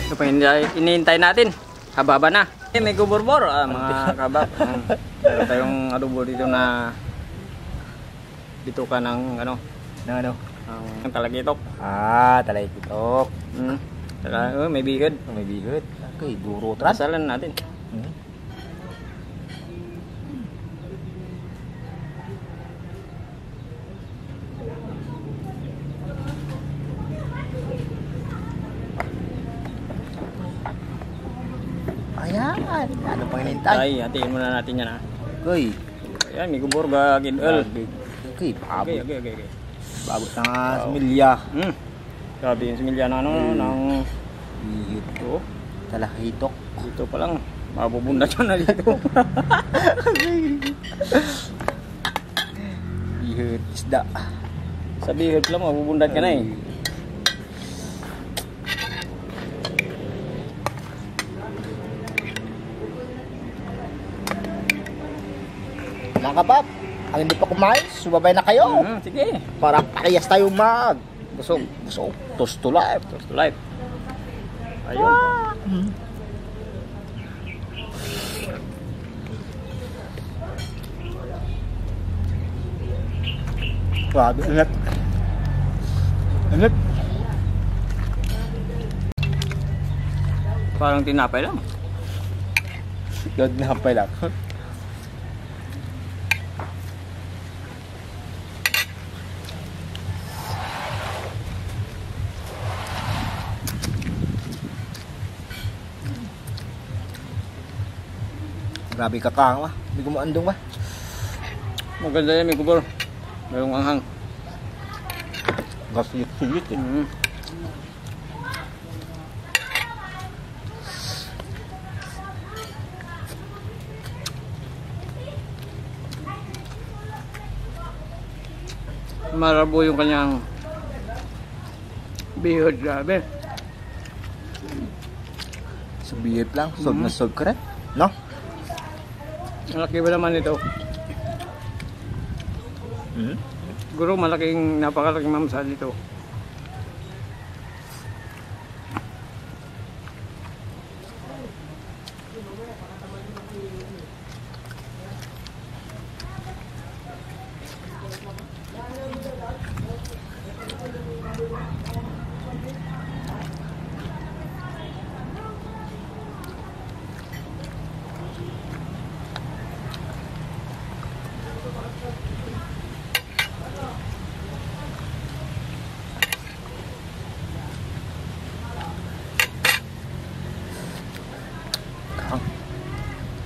Ito pa hinihintay natin. Hababa na. May guborbor mga kabab. Meron tayong adobo dito na dito ka ng ano? Ng talagitok. Talagitok. May bigod. May bigod. Okay, duro tras. Salan natin. Ayan, ano pang hinintay? Ay, hatiin muna natin yan ha. Okay. Ayan, may gubor gagidol. Okay, Okay. Bago na similya. Grabe yung similya na ng Dito. Talahitok. dito pa lang. Mabubundat yun na dito. Bihot isda. Sa bihod lang, mabubundat ka na eh. Mga kabab, ang hindi pa kumain, sumabay na kayo. Sige. Para pakiyas tayo mag. Busog. Toast to life. Toast to life. Ayun. Grabe, ingat. Ingat. Parang tinapay lang. Lord na hapay lang. Grabe kakang ba? Hindi ko maandong ba? Maganda yan, may gubor. Mayroong anghang. Gas suyit eh. Marabo yung kanyang bihod, grabe. Subiyit lang, sod na sod ka rin, no? Malaki ba naman ito? Siguro napakalaking mamsal ito.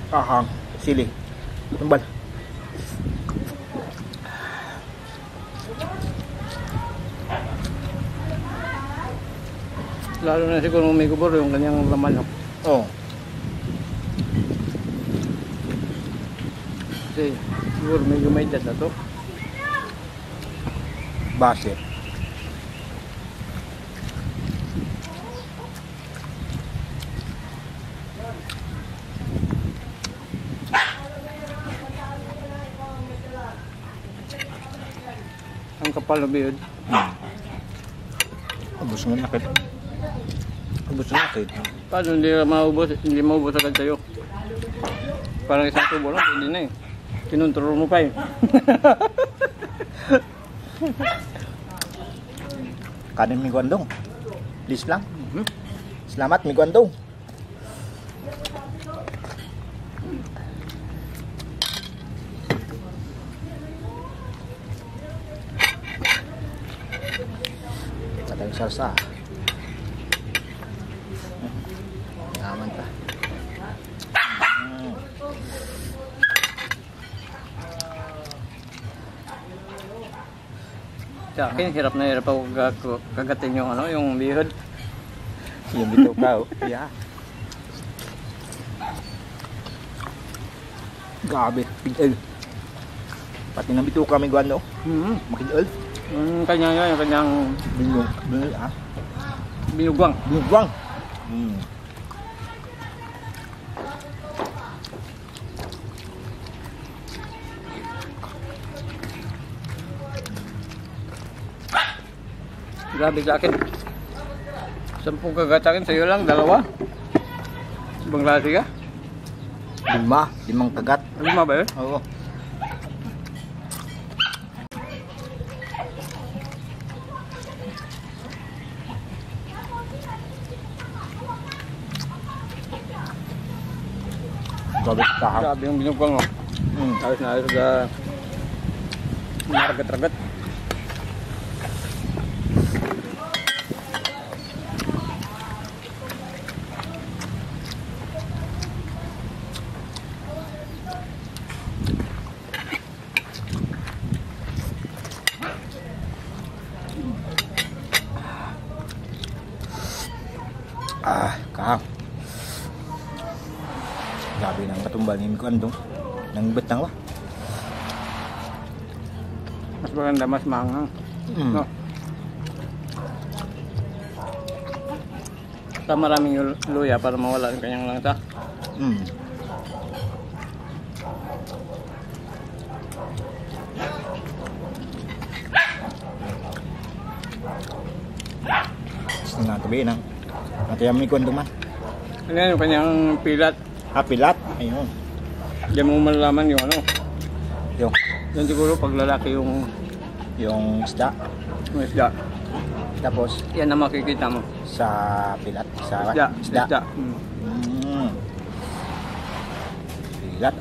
Kahang, sili, tumbal. Lalo na siguro may gubor yung kanyang laman. Oh. Kasi siguro may gumaidat na to. Base. Ang kapal na bihod. Abos mo nakit. Abos mo nakit. Paano hindi maubos agad sa'yo? Parang isang tubo lang, hindi na eh. Kinontrol mo pa eh. Kanin mi guandong. Please lang. Selamat mi guandong. tayong salsa. Yaman pa. Sa akin, hirap na hirap ako kagatin yung ano, yung bihod. Yung bito ka, oh. Yeah. Grabe, big-el. Pati ng bito kami guwan, no? Makid-el. Yung kanyang binugwang. Binugwang. Grabe sa akin. 10 kagat sa akin, sa'yo lang, 2. Ibang klase ka? 5 kagat. 5 ba yun? Oo. Grabe ka. Grabe yung binugwang, oh. Ayos na ayos sa maragat-ragat. Kahang. Grabe nang katumbal ni Miko Andong. Nang betang ba? Mas maganda, mas maanghang. No? Sa maraming luya para mawala yung kanyang langsa. Gusto nga tabi nang natayam ni Miko Andong man. Ano yan, yung kanyang pilat. Pilat. Ayun. Diyan mo malalaman yung ano. Yung Yan siguro pag lalaki yung isda. isda. Tapos Yan na makikita mo. sa pilat. Sa Isda. Pilat.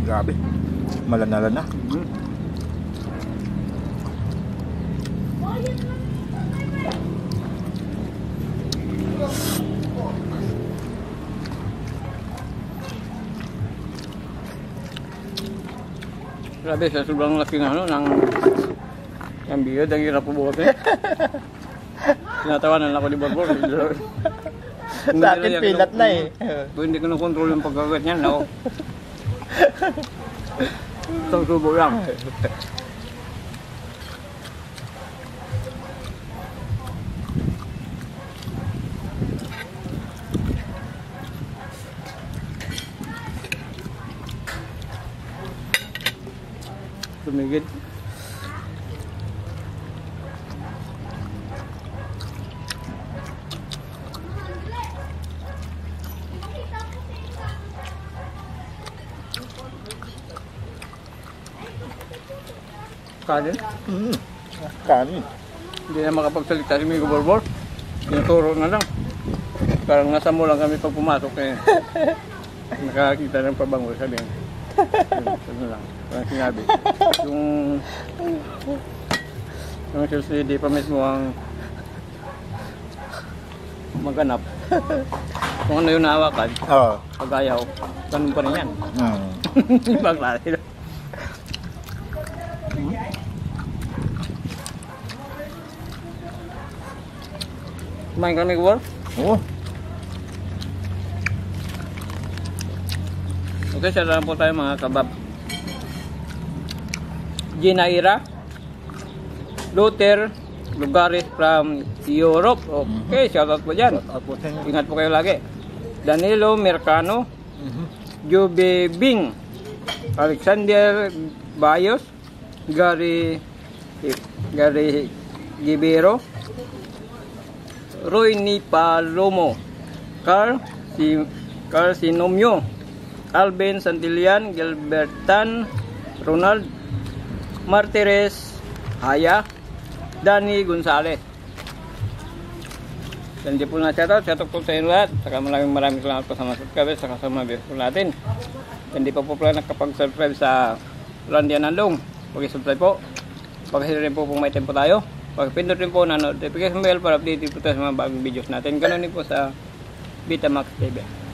Grabe. Malala-lala na. Grabe, sa sobrang laki ng ano, ng bihod, ang hirap pubuhat eh. Tinatawanan ako ni Borbor. Sa akin pilat na eh. Kung hindi ko na-control yung pagkagat niyan, ako. Isang subo lang. Tumigid. Kanin? Kanin. Hindi na makapagsalita si Miko Borbor. Tinuturo na lang. Parang nasa mo lang kami pag pumasok eh. Nakakita ng pabango, sabihin. Ano lang, parang sinabi. Yung susunod, di pa mismo ang maganap. Kung ano yung nahawakan, pag ayaw, ganun pa rin yan. Ibang klase. Kumain kami, Gwar? Oo. Okay, sarang po tayo mga kabab. Ginaira, Luther, Lugares from Europe. Okay, shoutout po dyan. Ingat po kayo lagi. Danilo Mercano, Jube Bing, Alexander Bayos, Gary Gibero, Roy Nipalomo, Carl Sinomyo, Alvin Santillan, Gilbertan, Ronald Martires, Haya, Danny Gonzales. Hindi po na shoutout po sa inyo lahat. Saka maraming salamat po sa mga subscribers, saka sa mga viewers po natin. Hindi pa po pala nakapag-subscribe sa Randian Nandong. Pag-subscribe po. Pag-share rin po kung may tempo tayo. Pag-pindot rin po na notification bell para update po tayo sa mga bagong videos natin. Ganun din po sa Betamax TV.